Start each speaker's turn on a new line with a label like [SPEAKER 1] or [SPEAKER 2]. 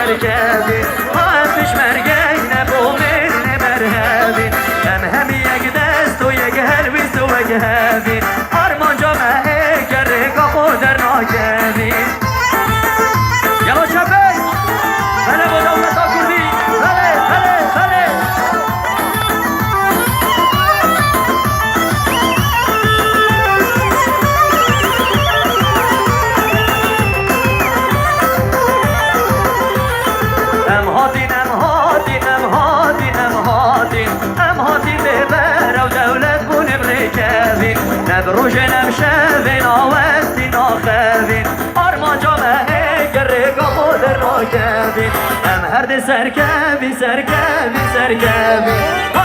[SPEAKER 1] سرکبی هم پشمرگی نبومین نمرهبی هم یک دست و یک هلویز و یک هبی آرمان جامعه گره گاهو در ناکبی یلا شبه بله با دولت آکردی بله بله بله نبروژ نمشوین آوستی ناخوین آرمان جامعه گره گامو در ناکبین هم هرد سرکبی سرکبی سرکبی